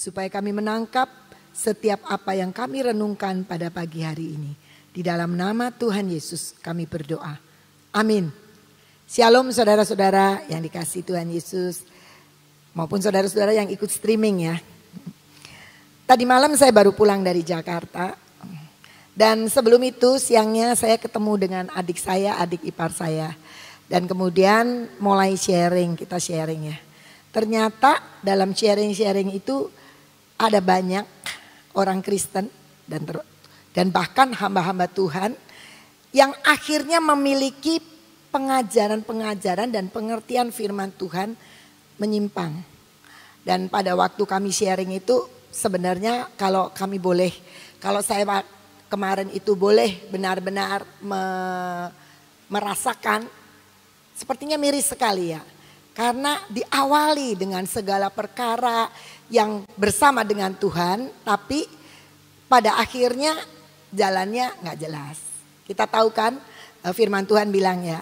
supaya kami menangkap setiap apa yang kami renungkan pada pagi hari ini. Di dalam nama Tuhan Yesus kami berdoa. Amin. Shalom saudara-saudara yang dikasihi Tuhan Yesus, maupun saudara-saudara yang ikut streaming ya. Tadi malam saya baru pulang dari Jakarta. Dan sebelum itu siangnya saya ketemu dengan adik saya, adik ipar saya. Dan kemudian mulai kita sharing ya. Ternyata dalam sharing itu ada banyak orang Kristen dan bahkan hamba-hamba Tuhan yang akhirnya memiliki pengajaran-pengajaran dan pengertian firman Tuhan menyimpang. Dan pada waktu kami sharing itu sebenarnya kalau saya kemarin itu boleh benar-benar merasakan, sepertinya miris sekali ya. Karena diawali dengan segala perkara yang bersama dengan Tuhan, tapi pada akhirnya jalannya gak jelas. Kita tahu kan firman Tuhan bilang ya,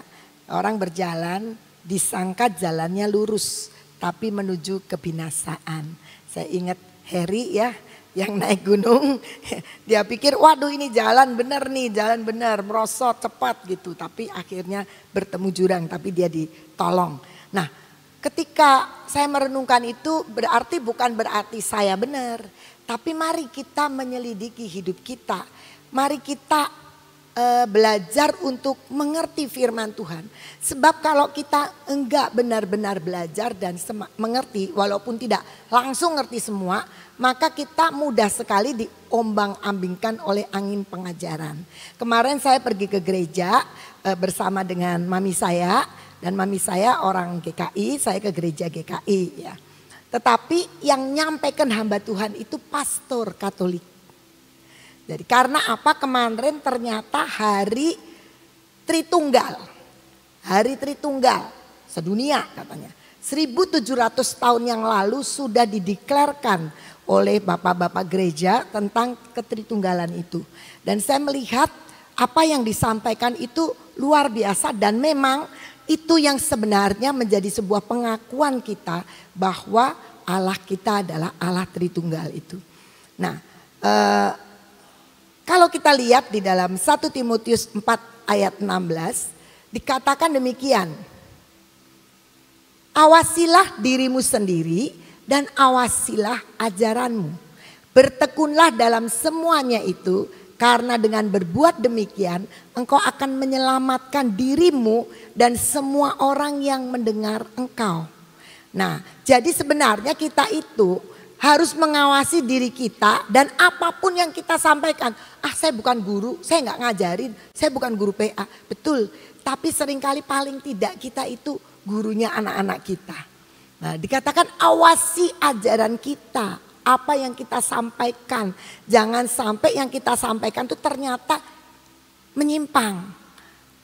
orang berjalan disangka jalannya lurus, tapi menuju kebinasaan. Saya ingat Harry ya, yang naik gunung, dia pikir waduh ini jalan benar nih, jalan benar, merosot cepat gitu. Tapi akhirnya bertemu jurang, tapi dia ditolong. Nah, ketika saya merenungkan itu bukan berarti saya benar. Tapi mari kita menyelidiki hidup kita. Mari kita belajar untuk mengerti firman Tuhan. Sebab kalau kita enggak benar-benar belajar dan mengerti, walaupun tidak langsung ngerti semua, maka kita mudah sekali diombang-ambingkan oleh angin pengajaran. Kemarin saya pergi ke gereja bersama dengan mami saya, dan mami saya orang GKI, saya ke gereja GKI ya. Tetapi yang nyampaikan hamba Tuhan itu pastor Katolik. Jadi karena apa, kemarin ternyata hari Tritunggal sedunia katanya. 1700 tahun yang lalu sudah dideklarkan oleh bapak-bapak gereja tentang ketritunggalan itu. Dan saya melihat apa yang disampaikan itu luar biasa, dan memang itu yang sebenarnya menjadi sebuah pengakuan kita bahwa Allah kita adalah Allah Tritunggal itu. Nah, kalau kita lihat di dalam 1 Timotius 4 ayat 16 dikatakan demikian. Awasilah dirimu sendiri dan awasilah ajaranmu. Bertekunlah dalam semuanya itu, karena dengan berbuat demikian engkau akan menyelamatkan dirimu dan semua orang yang mendengar engkau. Nah, jadi sebenarnya kita itu harus mengawasi diri kita, dan apapun yang kita sampaikan. Saya bukan guru, saya nggak ngajarin, saya bukan guru PA. Betul, tapi seringkali paling tidak kita itu gurunya anak-anak kita. Nah, dikatakan awasi ajaran kita, apa yang kita sampaikan. Jangan sampai yang kita sampaikan itu ternyata menyimpang.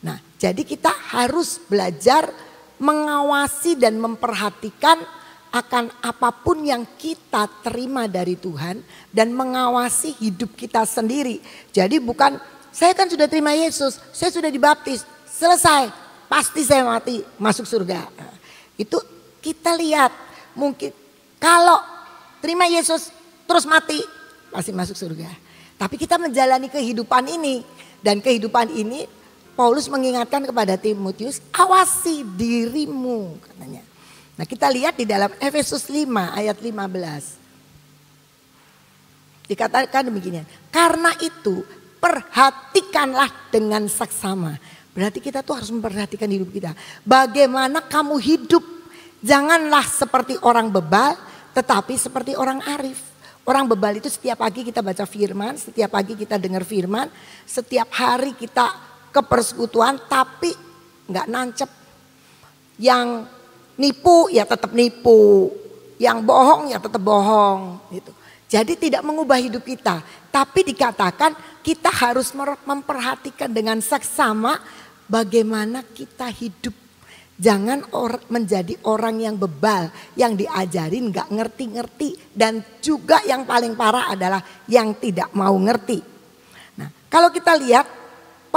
Nah, jadi kita harus belajar mengawasi dan memperhatikan akan apapun yang kita terima dari Tuhan, dan mengawasi hidup kita sendiri. Jadi bukan saya kan sudah terima Yesus, saya sudah dibaptis, selesai, pasti saya mati masuk surga. Itu kita lihat, mungkin kalau terima Yesus terus mati pasti masuk surga. Tapi kita menjalani kehidupan ini, dan kehidupan ini Paulus mengingatkan kepada Timotius, awasi dirimu katanya. Nah, kita lihat di dalam Efesus 5 ayat 15. Dikatakan demikian. Karena itu perhatikanlah dengan saksama. Berarti kita tuh harus memperhatikan hidup kita. Bagaimana kamu hidup. Janganlah seperti orang bebal, tetapi seperti orang arif. Orang bebal itu setiap pagi kita baca firman, setiap pagi kita dengar firman, setiap hari kita ke persekutuan, tapi nggak nancep. Yang nipu ya tetap nipu, yang bohong ya tetap bohong gitu. Jadi tidak mengubah hidup kita, tapi dikatakan kita harus memperhatikan dengan saksama bagaimana kita hidup. Jangan menjadi orang yang bebal, yang diajarin gak ngerti-ngerti, dan juga yang paling parah adalah yang tidak mau ngerti. Nah, kalau kita lihat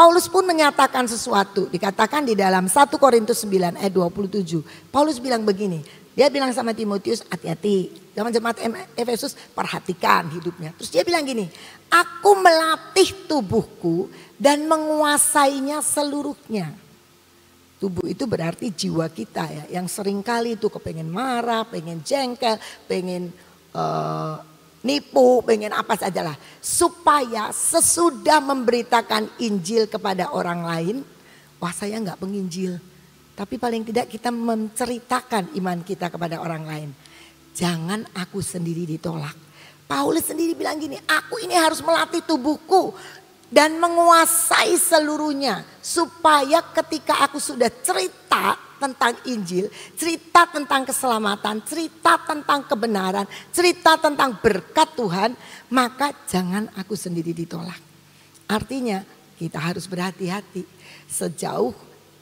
Paulus pun menyatakan sesuatu. Dikatakan di dalam 1 Korintus 9 ayat 27. Paulus bilang begini. Dia bilang sama Timotius, hati-hati. Zaman jemaat Efesus, perhatikan hidupnya. Terus dia bilang gini, aku melatih tubuhku dan menguasainya seluruhnya. Tubuh itu berarti jiwa kita ya. Yang seringkali itu kepengen marah, pengen jengkel, pengen nipu, pengen apa sajalah. Supaya sesudah memberitakan Injil kepada orang lain, wah saya nggak penginjil. Tapi paling tidak kita menceritakan iman kita kepada orang lain. Jangan aku sendiri ditolak. Paulus sendiri bilang gini, aku ini harus melatih tubuhku dan menguasai seluruhnya. Supaya ketika aku sudah cerita tentang Injil, cerita tentang keselamatan, cerita tentang kebenaran, cerita tentang berkat Tuhan, maka jangan aku sendiri ditolak. Artinya kita harus berhati-hati. Sejauh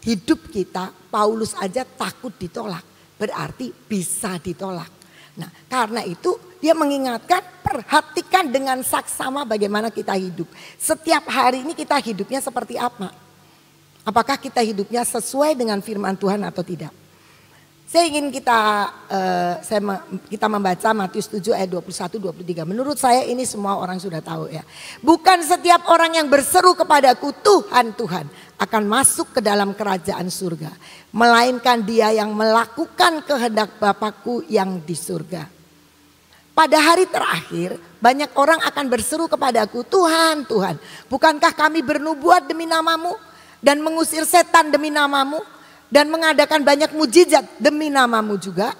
hidup kita, Paulus aja takut ditolak, berarti bisa ditolak. Nah, karena itu dia mengingatkan, perhatikan dengan saksama bagaimana kita hidup. Setiap hari ini kita hidupnya seperti apa? Apakah kita hidupnya sesuai dengan firman Tuhan atau tidak? Saya ingin kita membaca Matius 7 ayat 21-23. Menurut saya ini semua orang sudah tahu ya. Bukan setiap orang yang berseru kepadaku Tuhan, Tuhan akan masuk ke dalam kerajaan surga. Melainkan dia yang melakukan kehendak Bapakku yang di surga. Pada hari terakhir banyak orang akan berseru kepadaku, Tuhan, Tuhan, bukankah kami bernubuat demi namamu dan mengusir setan demi namamu dan mengadakan banyak mujizat demi namamu juga?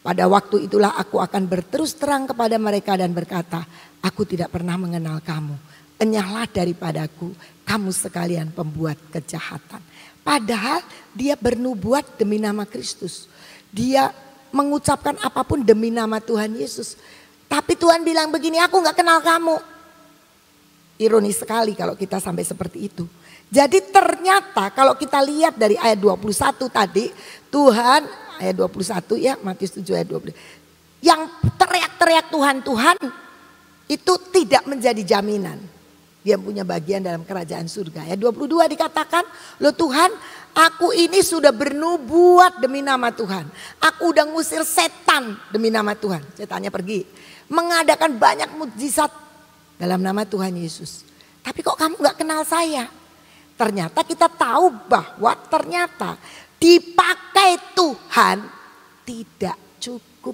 Pada waktu itulah aku akan berterus terang kepada mereka dan berkata, aku tidak pernah mengenal kamu. Enyahlah daripadaku, kamu sekalian pembuat kejahatan. Padahal dia bernubuat demi nama Kristus. Dia mengucapkan apapun demi nama Tuhan Yesus. Tapi Tuhan bilang begini, aku gak kenal kamu. Ironis sekali kalau kita sampai seperti itu. Jadi ternyata kalau kita lihat dari ayat 21 tadi, Tuhan ayat 21 ya, Matius 7 ayat 20. Yang teriak-teriak Tuhan, Tuhan itu tidak menjadi jaminan dia punya bagian dalam kerajaan surga. Ayat 22 dikatakan, loh Tuhan, aku ini sudah bernubuat demi nama Tuhan. Aku udah ngusir setan demi nama Tuhan. Setannya pergi. Mengadakan banyak mukjizat dalam nama Tuhan Yesus. Tapi kok kamu gak kenal saya? Ternyata kita tahu bahwa ternyata dipakai Tuhan tidak cukup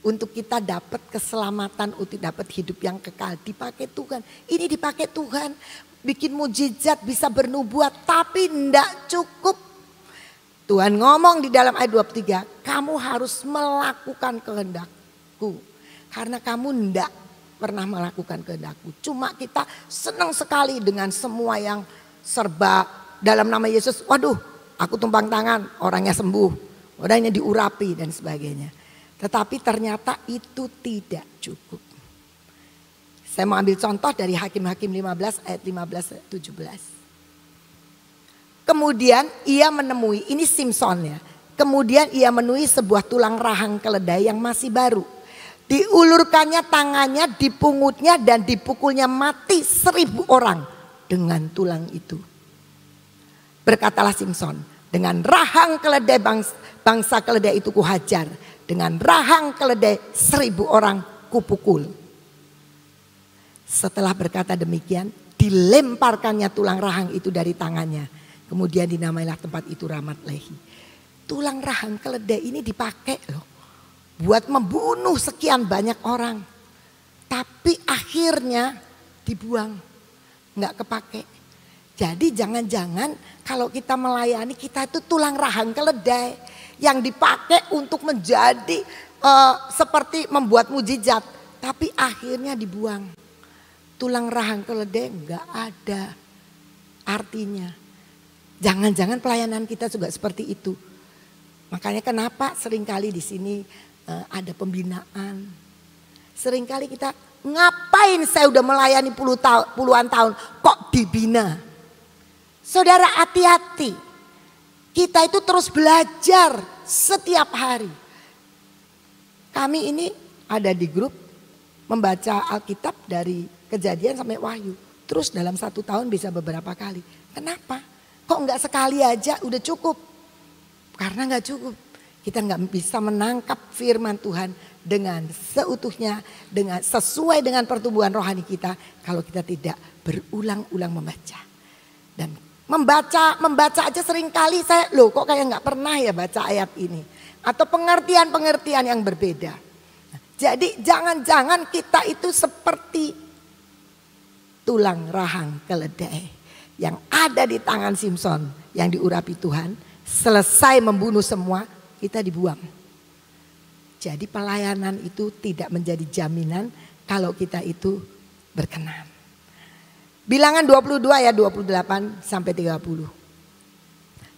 untuk kita dapat keselamatan, untuk dapat hidup yang kekal. Dipakai Tuhan, ini dipakai Tuhan, bikin mujizat, bisa bernubuat, tapi tidak cukup. Tuhan ngomong di dalam ayat 23, kamu harus melakukan kehendakku. Karena kamu tidak pernah melakukan kehendakku. Cuma kita senang sekali dengan semua yang serba dalam nama Yesus, waduh aku tumpang tangan, orangnya sembuh, orangnya diurapi dan sebagainya. Tetapi ternyata itu tidak cukup. Saya mau ambil contoh dari Hakim-Hakim 15 ayat 15-17. Kemudian ia menemui, ini Simson ya. Kemudian ia menemui sebuah tulang rahang keledai yang masih baru. Diulurkannya tangannya, dipungutnya dan dipukulnya mati 1000 orang. Dengan tulang itu. Berkatalah Simson, dengan rahang keledai bangsa keledai itu kuhajar. Dengan rahang keledai 1000 orang kupukul. Setelah berkata demikian, dilemparkannya tulang rahang itu dari tangannya. Kemudian dinamailah tempat itu Ramat Lehi. Tulang rahang keledai ini dipakai loh. Buat membunuh sekian banyak orang. Tapi akhirnya dibuang. Nggak kepake. Jadi jangan-jangan kalau kita melayani kita itu tulang rahang keledai yang dipakai untuk menjadi seperti membuat mujizat, tapi akhirnya dibuang. Tulang rahang keledai nggak ada artinya. Jangan-jangan pelayanan kita juga seperti itu. Makanya kenapa seringkali di sini ada pembinaan. Seringkali kita, ngapain saya udah melayani puluhan tahun kok dibina? Saudara hati-hati. Kita itu terus belajar setiap hari. Kami ini ada di grup membaca Alkitab dari Kejadian sampai Wahyu. terus dalam 1 tahun bisa beberapa kali. Kenapa? Kok enggak sekali aja udah cukup? Karena enggak cukup. Kita enggak bisa menangkap firman Tuhan dengan seutuhnya, dengan sesuai dengan pertumbuhan rohani kita kalau kita tidak berulang-ulang membaca. Dan membaca aja seringkali saya loh kok kayak nggak pernah ya baca ayat ini. Atau pengertian-pengertian yang berbeda. Jadi jangan-jangan kita itu seperti tulang rahang keledai yang ada di tangan Simson yang diurapi Tuhan. Selesai membunuh semua, kita dibuang. Jadi pelayanan itu tidak menjadi jaminan kalau kita itu berkenan. Bilangan 22 ayat 28 sampai 30.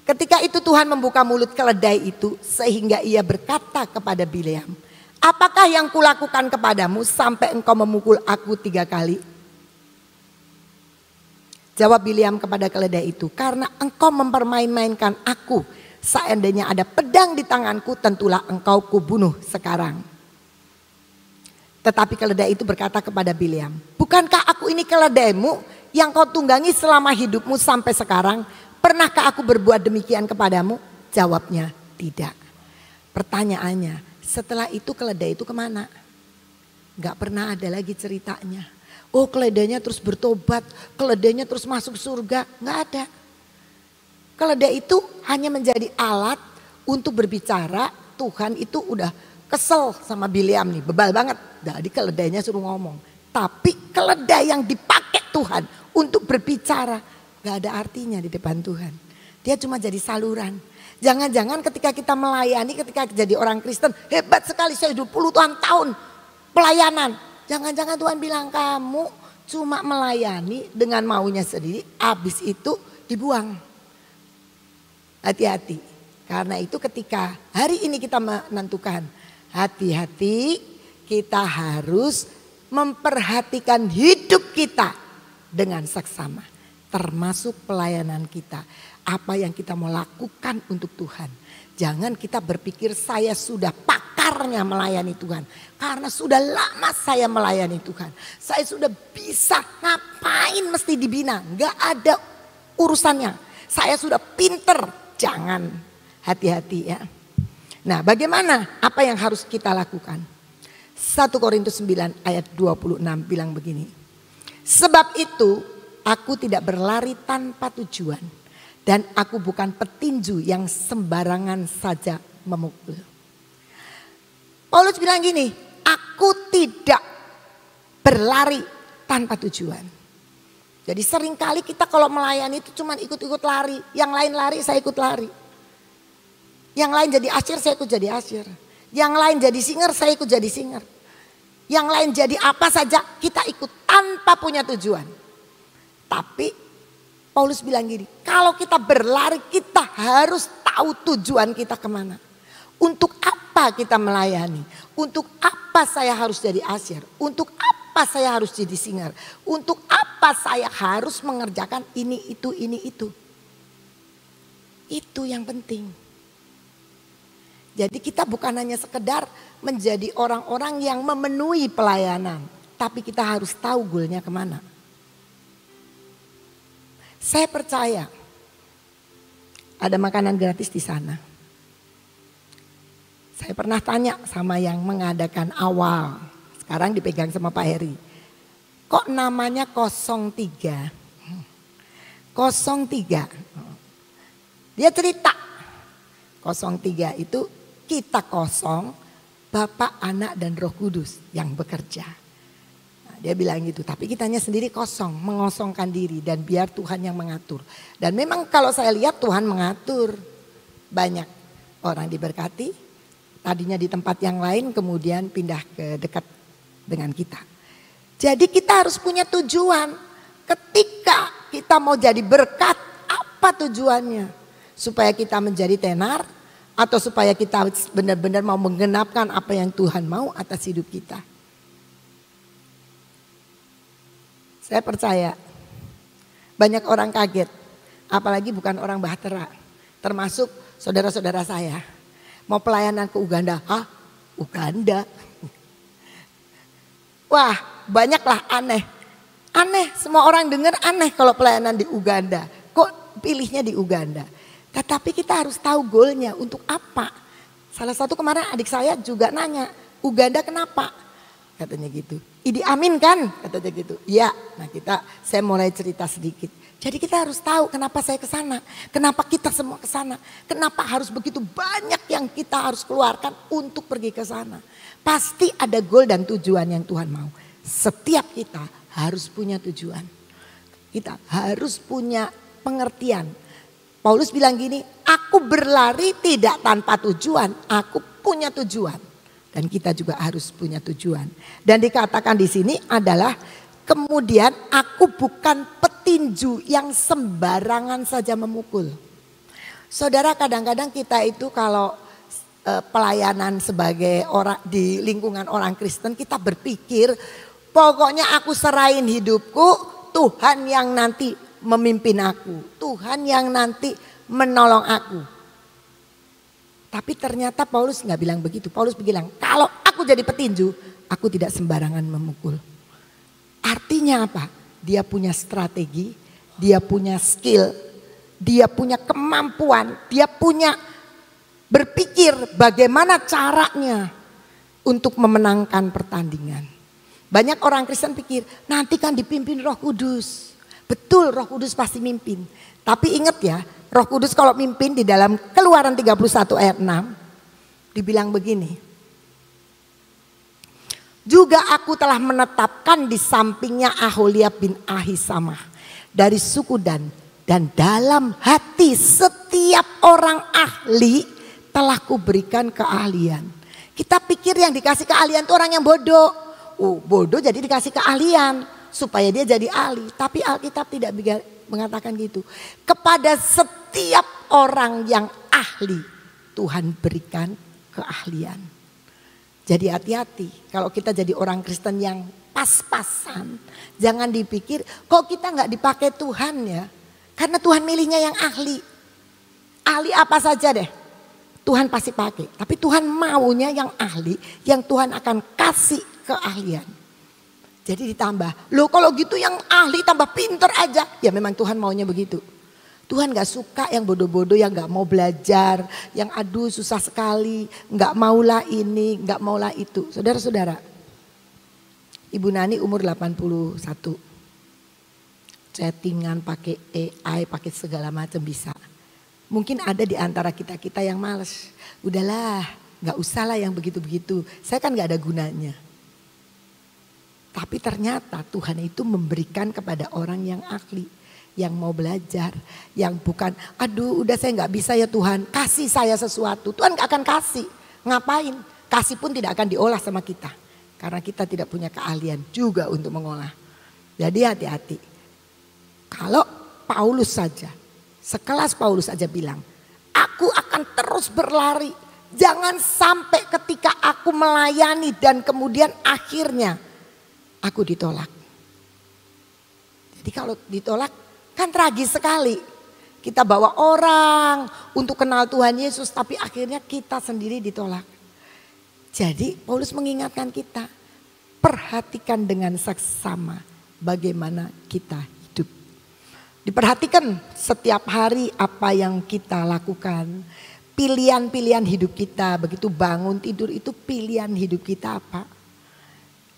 Ketika itu Tuhan membuka mulut keledai itu sehingga ia berkata kepada Bileam, apakah yang kulakukan kepadamu sampai engkau memukul aku 3 kali? Jawab Bileam kepada keledai itu, karena engkau mempermain-mainkan aku. Seandainya ada pedang di tanganku tentulah engkau kubunuh sekarang. Tetapi keledai itu berkata kepada Bileam, bukankah aku ini keledaimu yang kau tunggangi selama hidupmu sampai sekarang? Pernahkah aku berbuat demikian kepadamu? Jawabnya tidak. Pertanyaannya, setelah itu keledai itu kemana? Gak pernah ada lagi ceritanya. Oh keledainya terus bertobat, keledainya terus masuk surga. Gak ada. Keledai itu hanya menjadi alat untuk berbicara. Tuhan itu udah kesel sama Bileam nih, bebal banget. Jadi keledainya suruh ngomong. Tapi keledai yang dipakai Tuhan untuk berbicara gak ada artinya di depan Tuhan. Dia cuma jadi saluran. Jangan-jangan ketika kita melayani, ketika jadi orang Kristen, hebat sekali saya 20 tahun pelayanan. Jangan-jangan Tuhan bilang kamu cuma melayani dengan maunya sendiri, habis itu dibuang. Hati-hati. Karena itu ketika hari ini kita menentukan, hati-hati kita harus memperhatikan hidup kita dengan seksama. Termasuk pelayanan kita. Apa yang kita mau lakukan untuk Tuhan. Jangan kita berpikir saya sudah pakarnya melayani Tuhan. Karena sudah lama saya melayani Tuhan. Saya sudah bisa, ngapain mesti dibina. Gak ada urusannya. Saya sudah pinter. Jangan, hati-hati ya. Nah bagaimana apa yang harus kita lakukan? 1 Korintus 9 ayat 26 bilang begini. Sebab itu aku tidak berlari tanpa tujuan. Dan aku bukan petinju yang sembarangan saja memukul. Paulus bilang gini, aku tidak berlari tanpa tujuan. Jadi seringkali kita kalau melayani itu cuma ikut-ikut lari. Yang lain lari saya ikut lari. Yang lain jadi asyir saya ikut jadi asyir. Yang lain jadi singer saya ikut jadi singer. Yang lain jadi apa saja kita ikut tanpa punya tujuan. Tapi Paulus bilang gini, kalau kita berlari kita harus tahu tujuan kita kemana. Untuk apa kita melayani? Untuk apa saya harus jadi asyir? Untuk apa saya harus jadi singer? Untuk apa saya harus mengerjakan ini, itu, ini, itu. Itu yang penting. Jadi kita bukan hanya sekedar menjadi orang-orang yang memenuhi pelayanan. Tapi kita harus tahu goalnya kemana. Saya percaya ada makanan gratis di sana. Saya pernah tanya sama yang mengadakan awal. Sekarang dipegang sama Pak Heri. Kok namanya 03? 03. Dia cerita. 03 itu kita kosong, Bapa, Anak dan Roh Kudus yang bekerja. Dia bilang gitu, tapi kitanya sendiri kosong, mengosongkan diri dan biar Tuhan yang mengatur. Dan memang kalau saya lihat Tuhan mengatur. Banyak orang diberkati, tadinya di tempat yang lain kemudian pindah ke dekat dengan kita. Jadi kita harus punya tujuan. Ketika kita mau jadi berkat, apa tujuannya? Supaya kita menjadi tenar atau supaya kita benar-benar mau menggenapkan apa yang Tuhan mau atas hidup kita. Saya percaya banyak orang kaget, apalagi bukan orang Bahtera, termasuk saudara-saudara saya. Mau pelayanan ke Uganda, hah? Uganda? Wah banyaklah aneh. Aneh, semua orang dengar aneh kalau pelayanan di Uganda. Kok pilihnya di Uganda? Tetapi kita harus tahu goalnya untuk apa. Salah satu kemarin adik saya juga nanya, Uganda kenapa? Katanya gitu. Idi Amin kan? Katanya gitu. Iya, nah saya mulai cerita sedikit. Jadi kita harus tahu kenapa saya ke sana, kenapa kita semua ke sana, kenapa harus begitu banyak yang kita harus keluarkan untuk pergi ke sana. Pasti ada goal dan tujuan yang Tuhan mau. Setiap kita harus punya tujuan. Kita harus punya pengertian. Paulus bilang gini, aku berlari tidak tanpa tujuan, aku punya tujuan. Dan kita juga harus punya tujuan. Dan dikatakan di sini adalah kemudian aku bukan petinju yang sembarangan saja memukul. Saudara, kadang-kadang kita itu kalau pelayanan sebagai orang di lingkungan orang Kristen, kita berpikir pokoknya aku serahin hidupku, Tuhan yang nanti memimpin aku, Tuhan yang nanti menolong aku. Tapi ternyata Paulus nggak bilang begitu. Paulus bilang, kalau aku jadi petinju, aku tidak sembarangan memukul. Artinya apa? Dia punya strategi, dia punya skill, dia punya kemampuan, dia punya berpikir bagaimana caranya untuk memenangkan pertandingan. Banyak orang Kristen pikir, nanti kan dipimpin Roh Kudus. Betul, Roh Kudus pasti mimpin. Tapi ingat ya, Roh Kudus kalau mimpin di dalam Keluaran 31 ayat 6 dibilang begini. Juga aku telah menetapkan di sampingnya Aholiab bin Ahisamah dari suku Dan, dan dalam hati setiap orang ahli telah kuberikan keahlian. Kita pikir yang dikasih keahlian itu orang yang bodoh. Oh, bodoh jadi dikasih keahlian supaya dia jadi ahli. Tapi Alkitab tidak mengatakan gitu. Kepada setiap orang yang ahli Tuhan berikan keahlian. Jadi hati-hati kalau kita jadi orang Kristen yang pas-pasan. Jangan dipikir kok kita nggak dipakai Tuhan ya. Karena Tuhan milihnya yang ahli. Ahli apa saja deh. Tuhan pasti pakai. Tapi Tuhan maunya yang ahli. Yang Tuhan akan kasih keahlian. Jadi ditambah. Loh kalau gitu yang ahli tambah pinter aja. Ya memang Tuhan maunya begitu. Tuhan gak suka yang bodoh-bodoh, yang gak mau belajar, yang aduh susah sekali, gak maulah ini, gak maulah itu. Saudara-saudara, Ibu Nani umur 81, chattingan pakai AI, pakai segala macam bisa. Mungkin ada di antara kita-kita yang males, udahlah gak usah lah yang begitu-begitu, saya kan gak ada gunanya. Tapi ternyata Tuhan itu memberikan kepada orang yang ahli. Yang mau belajar, yang bukan aduh udah saya gak bisa ya Tuhan, kasih saya sesuatu. Tuhan gak akan kasih, ngapain? Kasih pun tidak akan diolah sama kita. Karena kita tidak punya keahlian juga untuk mengolah. Jadi hati-hati. Kalau Paulus saja, sekelas Paulus saja bilang, aku akan terus berlari. Jangan sampai ketika aku melayani dan kemudian akhirnya aku ditolak. Jadi kalau ditolak, kan tragis sekali. Kita bawa orang untuk kenal Tuhan Yesus tapi akhirnya kita sendiri ditolak. Jadi Paulus mengingatkan kita, perhatikan dengan seksama bagaimana kita hidup. Diperhatikan setiap hari apa yang kita lakukan. Pilihan-pilihan hidup kita, begitu bangun tidur itu pilihan hidup kita apa.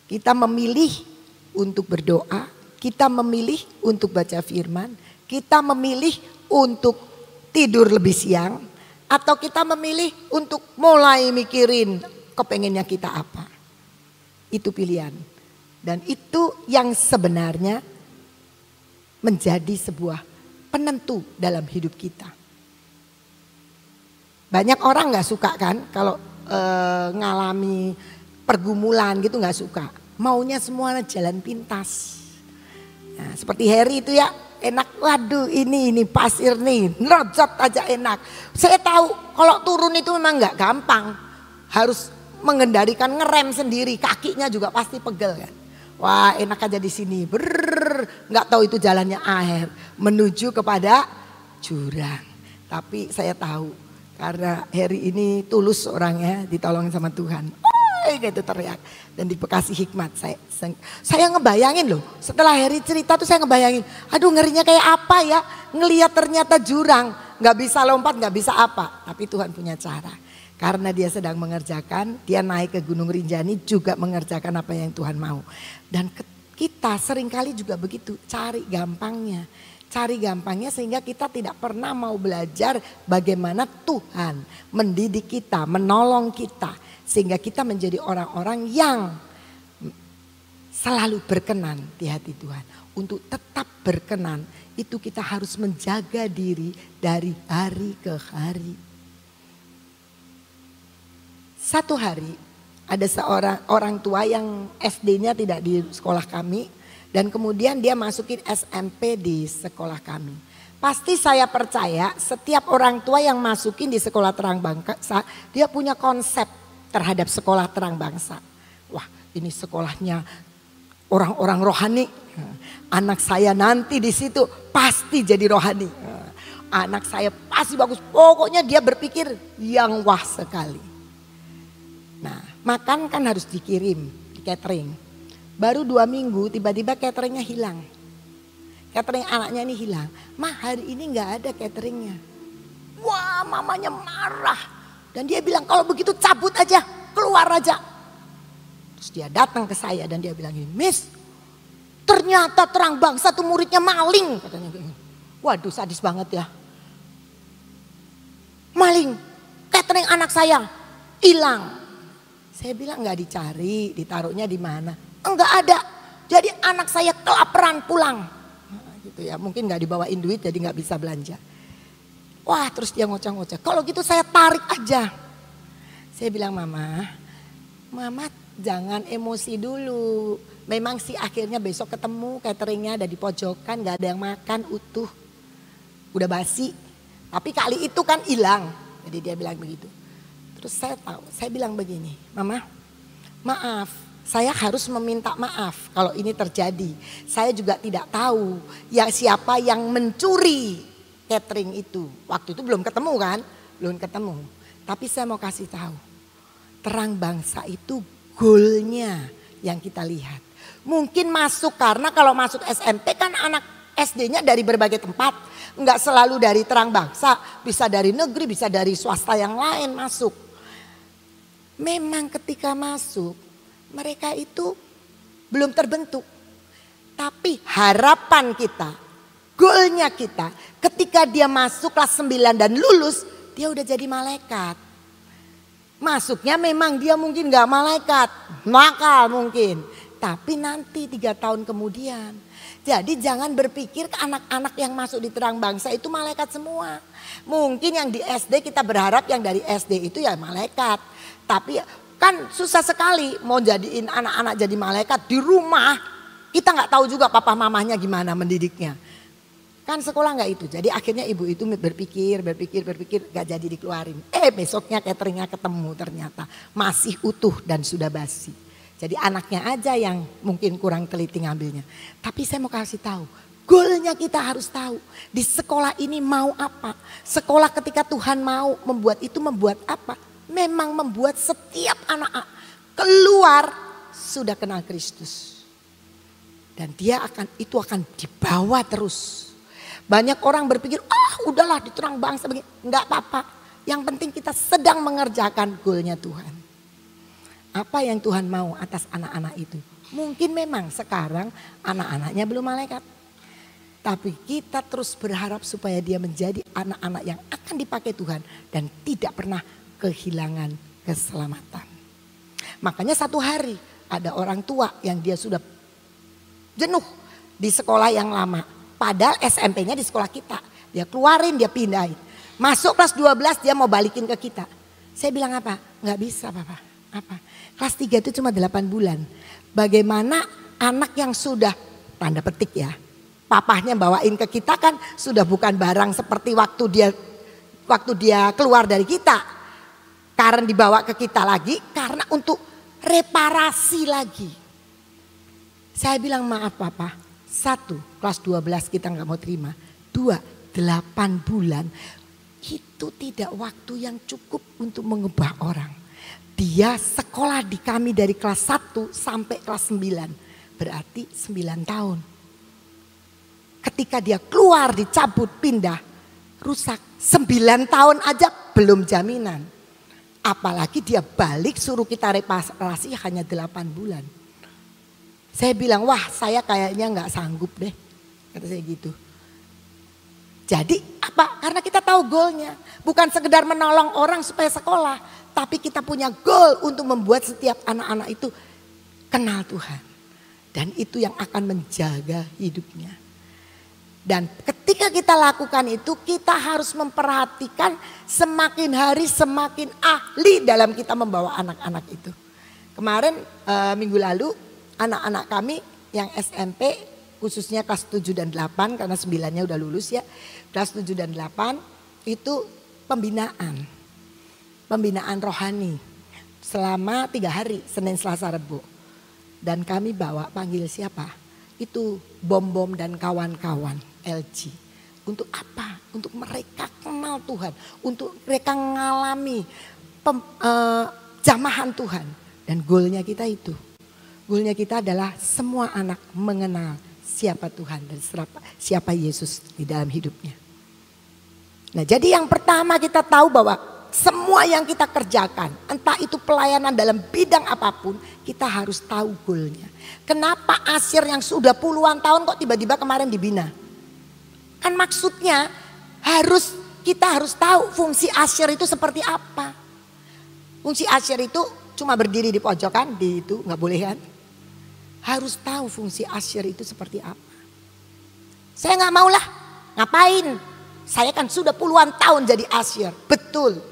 Kita memilih untuk berdoa. Kita memilih untuk baca firman, kita memilih untuk tidur lebih siang, atau kita memilih untuk mulai mikirin kepengennya kita apa. Itu pilihan. Dan itu yang sebenarnya menjadi sebuah penentu dalam hidup kita. Banyak orang gak suka kan kalau ngalami pergumulan gitu gak suka. Maunya semua jalan pintas. Nah, seperti Harry itu ya enak, waduh ini pasir nih, nerjot aja enak. Saya tahu kalau turun itu memang nggak gampang, harus mengendalikan ngerem sendiri, kakinya juga pasti pegel kan. Wah enak aja di sini, nggak tahu itu jalannya air menuju kepada jurang. Tapi saya tahu karena Harry ini tulus orangnya, ditolong sama Tuhan. gitu teriak. Dan dikasih hikmat. Saya ngebayangin loh, setelah Heri cerita tuh saya ngebayangin, aduh ngerinya kayak apa ya, ngelihat ternyata jurang, gak bisa lompat, gak bisa apa. Tapi Tuhan punya cara. Karena dia sedang mengerjakan, dia naik ke Gunung Rinjani juga mengerjakan apa yang Tuhan mau. Dan kita seringkali juga begitu, cari gampangnya. Cari gampangnya sehingga kita tidak pernah mau belajar bagaimana Tuhan mendidik kita, menolong kita. Sehingga kita menjadi orang-orang yang selalu berkenan di hati Tuhan. Untuk tetap berkenan itu kita harus menjaga diri dari hari ke hari. Satu hari ada seorang orang tua yang SD-nya tidak di sekolah kami. Dan kemudian dia masukin SMP di sekolah kami. Pasti saya percaya setiap orang tua yang masukin di sekolah terang bangsa, dia punya konsep terhadap sekolah terang bangsa. Wah, ini sekolahnya orang-orang rohani. Anak saya nanti di situ pasti jadi rohani. Anak saya pasti bagus. Pokoknya dia berpikir yang wah sekali. Nah, makan kan harus dikirim di catering. Baru 2 minggu tiba-tiba cateringnya hilang. Catering anaknya ini hilang. Ma, hari ini gak ada cateringnya. Wah, mamanya marah. Dan dia bilang kalau begitu cabut aja, keluar aja. Terus dia datang ke saya dan dia bilang gini, Miss, ternyata terang bangsa tuh muridnya maling. Katanya gitu. Waduh, sadis banget ya. Maling, catering anak saya hilang. Saya bilang gak dicari, ditaruhnya di mana? Enggak ada. Jadi anak saya kelaparan pulang. Nah, gitu ya. Mungkin gak dibawain duit jadi gak bisa belanja. Wah, terus dia ngoceh-ngoceh. Kalau gitu saya tarik aja. Saya bilang, Mama jangan emosi dulu. Memang sih akhirnya besok ketemu cateringnya ada di pojokan. Gak ada yang makan utuh. Udah basi. Tapi kali itu kan hilang. Jadi dia bilang begitu. Terus saya tahu. Saya bilang begini. Mama, maaf. Saya harus meminta maaf kalau ini terjadi. Saya juga tidak tahu ya siapa yang mencuri catering itu. Waktu itu belum ketemu kan? Belum ketemu. Tapi saya mau kasih tahu. Terang bangsa itu goalnya yang kita lihat. Mungkin masuk karena kalau masuk SMP kan anak SD-nya dari berbagai tempat. Enggak selalu dari terang bangsa. Bisa dari negeri, bisa dari swasta yang lain masuk. Memang ketika masuk mereka itu belum terbentuk. Tapi harapan kita, goalnya kita ketika dia masuk kelas 9 dan lulus, dia udah jadi malaikat. Masuknya memang dia mungkin gak malaikat, nakal mungkin. Tapi nanti 3 tahun kemudian. Jadi jangan berpikir ke anak-anak yang masuk di terang bangsa itu malaikat semua. Mungkin yang di SD kita berharap yang dari SD itu ya malaikat. Tapi kan susah sekali mau jadiin anak-anak jadi malaikat di rumah. Kita gak tahu juga papa mamahnya gimana mendidiknya. Kan sekolah gak itu. Jadi akhirnya ibu itu berpikir gak jadi dikeluarin. Besoknya cateringnya ketemu ternyata masih utuh dan sudah basi. Jadi anaknya aja yang mungkin kurang teliti ngambilnya. Tapi saya mau kasih tahu. Goalnya kita harus tahu. Di sekolah ini mau apa. Sekolah ketika Tuhan mau membuat itu membuat apa. Memang membuat setiap anak keluar sudah kenal Kristus. Dan dia akan dibawa terus. Banyak orang berpikir, udahlah di terang bangsa begini. Enggak apa-apa. Yang penting kita sedang mengerjakan goalnya Tuhan. Apa yang Tuhan mau atas anak-anak itu. Mungkin memang sekarang anak-anaknya belum malaikat. Tapi kita terus berharap supaya dia menjadi anak-anak yang akan dipakai Tuhan. Dan tidak pernah kehilangan keselamatan. Makanya satu hari ada orang tua yang dia sudah jenuh di sekolah yang lama. Padahal SMP-nya di sekolah kita. Dia keluarin, dia pindahin. Masuk kelas 12 dia mau balikin ke kita. Saya bilang apa? Gak bisa papa. Apa? Kelas 3 itu cuma 8 bulan. Bagaimana anak yang sudah, tanda petik ya. Papahnya bawain ke kita kan sudah bukan barang seperti waktu dia keluar dari kita. Karena dibawa ke kita lagi karena untuk reparasi lagi. Saya bilang maaf papa. 1, kelas 12 kita gak mau terima. 2, 8 bulan. Itu tidak waktu yang cukup untuk mengubah orang. Dia sekolah di kami dari kelas 1 sampai kelas 9. Berarti 9 tahun. Ketika dia keluar, dicabut, pindah, rusak. 9 tahun aja belum jaminan. Apalagi dia balik suruh kita reparasi hanya 8 bulan. Saya bilang, wah saya kayaknya gak sanggup deh. Kata saya gitu. Jadi apa? Karena kita tahu goalnya. Bukan sekedar menolong orang supaya sekolah. Tapi kita punya goal untuk membuat setiap anak-anak itu kenal Tuhan. Dan itu yang akan menjaga hidupnya. Dan ketika kita lakukan itu, kita harus memperhatikan semakin hari semakin ahli dalam kita membawa anak-anak itu. Kemarin minggu lalu anak-anak kami yang SMP khususnya kelas 7 dan 8 karena 9-nya udah lulus ya. Kelas 7 dan 8 itu pembinaan rohani selama 3 hari, Senin, Selasa, Rabu. Dan kami bawa panggil siapa? Itu Bom dan kawan-kawan LG. Untuk apa? Untuk mereka kenal Tuhan. Untuk mereka mengalami jamahan Tuhan. Dan goalnya kita itu. Goalnya kita adalah semua anak mengenal siapa Tuhan dan siapa Yesus di dalam hidupnya. Nah, jadi yang pertama kita tahu bahwa semua yang kita kerjakan, entah itu pelayanan dalam bidang apapun, kita harus tahu goalnya. Kenapa Asyir yang sudah puluhan tahun kok tiba-tiba kemarin dibina? Kan maksudnya kita harus tahu fungsi Asyir itu seperti apa. Fungsi Asyir itu cuma berdiri di pojokan, di itu nggak boleh kan? Harus tahu fungsi Asyir itu seperti apa. Saya nggak mau lah, ngapain? Saya kan sudah puluhan tahun jadi Asyir, betul.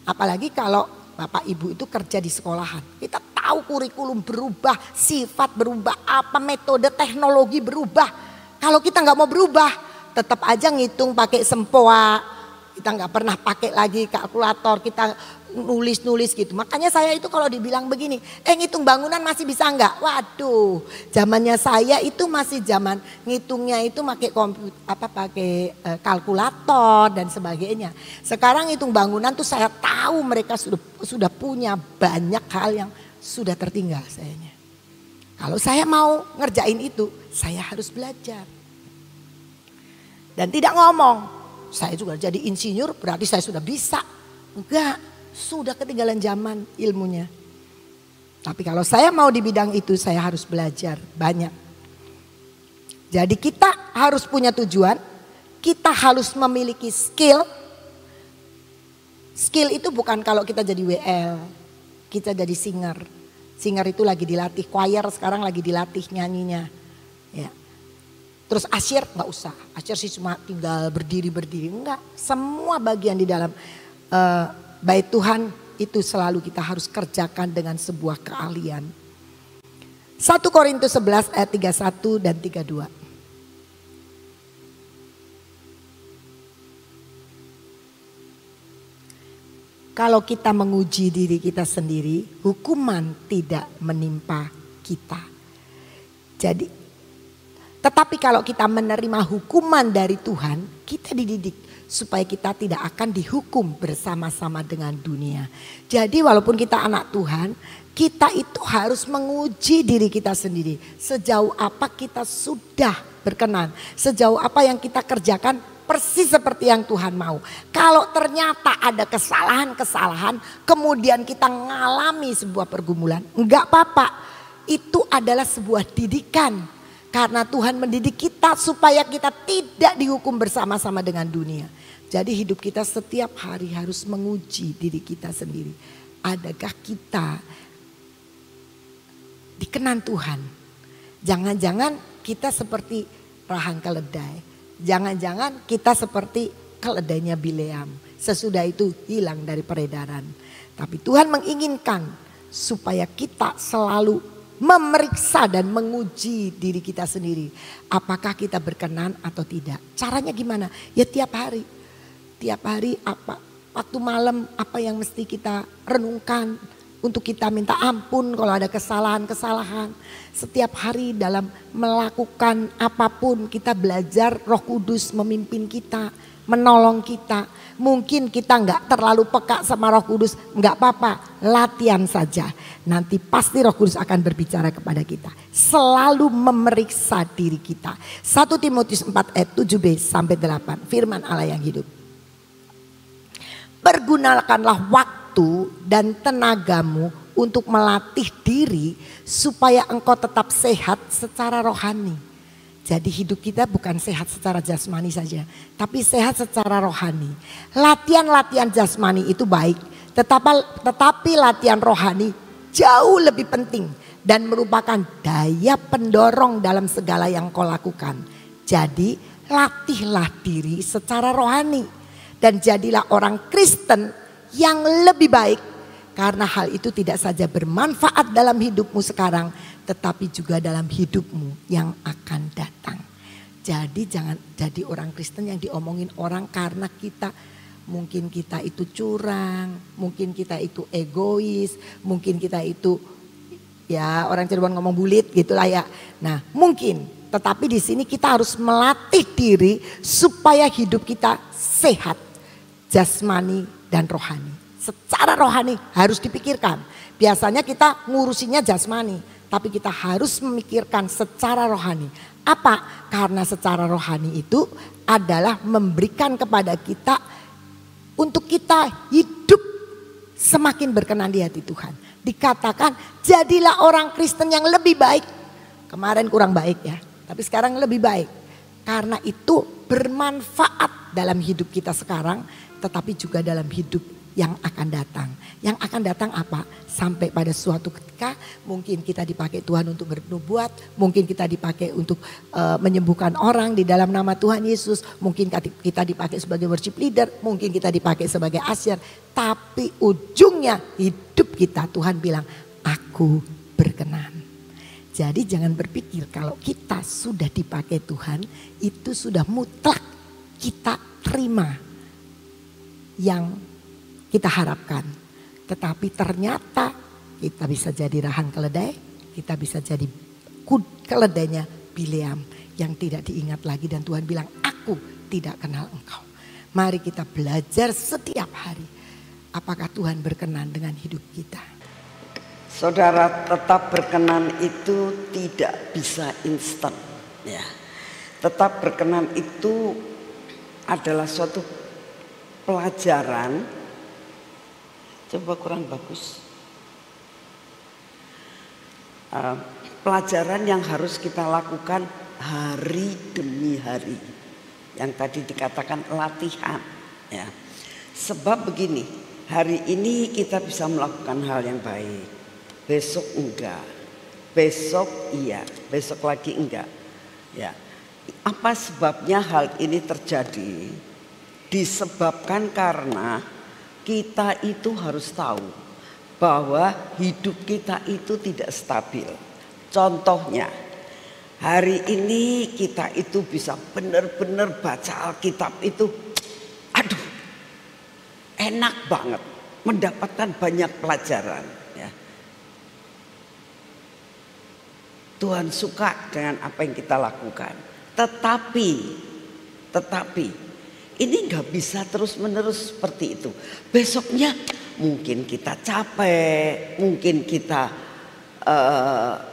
Apalagi kalau Bapak Ibu itu kerja di sekolahan. Kita tahu kurikulum berubah, sifat berubah, apa metode teknologi berubah. Kalau kita nggak mau berubah, tetap aja ngitung pakai sempoa. Kita nggak pernah pakai lagi kalkulator, kita nulis-nulis gitu. Makanya saya itu kalau dibilang begini, ngitung bangunan masih bisa nggak? Waduh, zamannya saya itu masih zaman ngitungnya itu pakai komputer, pakai kalkulator dan sebagainya. Sekarang ngitung bangunan tuh saya tahu mereka sudah punya banyak hal yang sudah tertinggal sayanya. Kalau saya mau ngerjain itu, saya harus belajar. Dan tidak ngomong, saya juga jadi insinyur berarti saya sudah bisa. Enggak, sudah ketinggalan zaman ilmunya. Tapi kalau saya mau di bidang itu saya harus belajar banyak. Jadi kita harus punya tujuan, kita harus memiliki skill. Skill itu bukan kalau kita jadi WL, kita jadi singer. Singer itu lagi dilatih, choir sekarang lagi dilatih nyanyinya. Ya. Terus Asyir nggak usah, Asyir sih cuma tinggal berdiri, enggak. Semua bagian di dalam bait Tuhan itu selalu kita harus kerjakan dengan sebuah keahlian. 1 Korintus 11 ayat 31 dan 32. Kalau kita menguji diri kita sendiri, hukuman tidak menimpa kita. Jadi, tetapi kalau kita menerima hukuman dari Tuhan, kita dididik supaya kita tidak akan dihukum bersama-sama dengan dunia. Jadi walaupun kita anak Tuhan, kita itu harus menguji diri kita sendiri. Sejauh apa kita sudah berkenan, sejauh apa yang kita kerjakan persis seperti yang Tuhan mau. Kalau ternyata ada kesalahan-kesalahan, kemudian kita mengalami sebuah pergumulan, enggak apa-apa. Itu adalah sebuah didikan. Karena Tuhan mendidik kita supaya kita tidak dihukum bersama-sama dengan dunia. Jadi hidup kita setiap hari harus menguji diri kita sendiri. Adakah kita dikenan Tuhan? Jangan-jangan kita seperti rahang keledai. Jangan-jangan kita seperti keledainya Bileam. Sesudah itu hilang dari peredaran. Tapi Tuhan menginginkan supaya kita selalu memeriksa dan menguji diri kita sendiri. Apakah kita berkenan atau tidak. Caranya gimana? Ya tiap hari. Tiap hari apa? Waktu malam apa yang mesti kita renungkan. Untuk kita minta ampun kalau ada kesalahan-kesalahan. Setiap hari dalam melakukan apapun kita belajar Roh Kudus memimpin kita. menolong kita. Mungkin kita nggak terlalu peka sama Roh Kudus, nggak apa-apa, latihan saja. Nanti pasti Roh Kudus akan berbicara kepada kita. Selalu memeriksa diri kita. 1 Timotius 4 ayat 7b sampai 8, firman Allah yang hidup. Pergunakanlah waktu dan tenagamu untuk melatih diri supaya engkau tetap sehat secara rohani. Jadi hidup kita bukan sehat secara jasmani saja, tapi sehat secara rohani. Latihan-latihan jasmani itu baik, tetapi latihan rohani jauh lebih penting dan merupakan daya pendorong dalam segala yang kau lakukan. Jadi latihlah diri secara rohani dan jadilah orang Kristen yang lebih baik. Karena hal itu tidak saja bermanfaat dalam hidupmu sekarang, tetapi juga dalam hidupmu yang akan datang. Jadi jangan jadi orang Kristen yang diomongin orang karena mungkin kita itu curang, mungkin kita itu egois, mungkin kita itu ya orang Cirebon ngomong bulit gitulah ya. Nah mungkin, tetapi di sini kita harus melatih diri supaya hidup kita sehat, jasmani dan rohani. Secara rohani harus dipikirkan. Biasanya kita ngurusinya jasmani, tapi kita harus memikirkan secara rohani. Apa? Karena secara rohani itu adalah memberikan kepada kita untuk kita hidup semakin berkenan di hati Tuhan. Dikatakan jadilah orang Kristen yang lebih baik. Kemarin kurang baik ya, tapi sekarang lebih baik. Karena itu bermanfaat dalam hidup kita sekarang, tetapi juga dalam hidup yang akan datang. Yang akan datang apa? Sampai pada suatu ketika mungkin kita dipakai Tuhan untuk bernubuat, mungkin kita dipakai untuk menyembuhkan orang di dalam nama Tuhan Yesus, mungkin kita dipakai sebagai worship leader, mungkin kita dipakai sebagai asyir, tapi ujungnya hidup kita Tuhan bilang, aku berkenan. Jadi jangan berpikir kalau kita sudah dipakai Tuhan, itu sudah mutlak kita terima yang kita harapkan. Tetapi ternyata kita bisa jadi rahan keledai, kita bisa jadi keledainya Bileam yang tidak diingat lagi dan Tuhan bilang, aku tidak kenal engkau. Mari kita belajar setiap hari. Apakah Tuhan berkenan dengan hidup kita? Saudara, tetap berkenan itu tidak bisa instan ya. Tetap berkenan itu adalah suatu pelajaran. Coba kurang bagus. Pelajaran yang harus kita lakukan hari demi hari. Yang tadi dikatakan latihan ya. Sebab begini, hari ini kita bisa melakukan hal yang baik, besok enggak, besok iya, besok lagi enggak ya. Apa sebabnya hal ini terjadi? Disebabkan karena kita itu harus tahu bahwa hidup kita itu tidak stabil. Contohnya, hari ini kita itu bisa benar-benar baca Alkitab itu, aduh, enak banget, mendapatkan banyak pelajaran. Ya. Tuhan suka dengan apa yang kita lakukan. Tetapi ini nggak bisa terus-menerus seperti itu. Besoknya mungkin kita capek, mungkin kita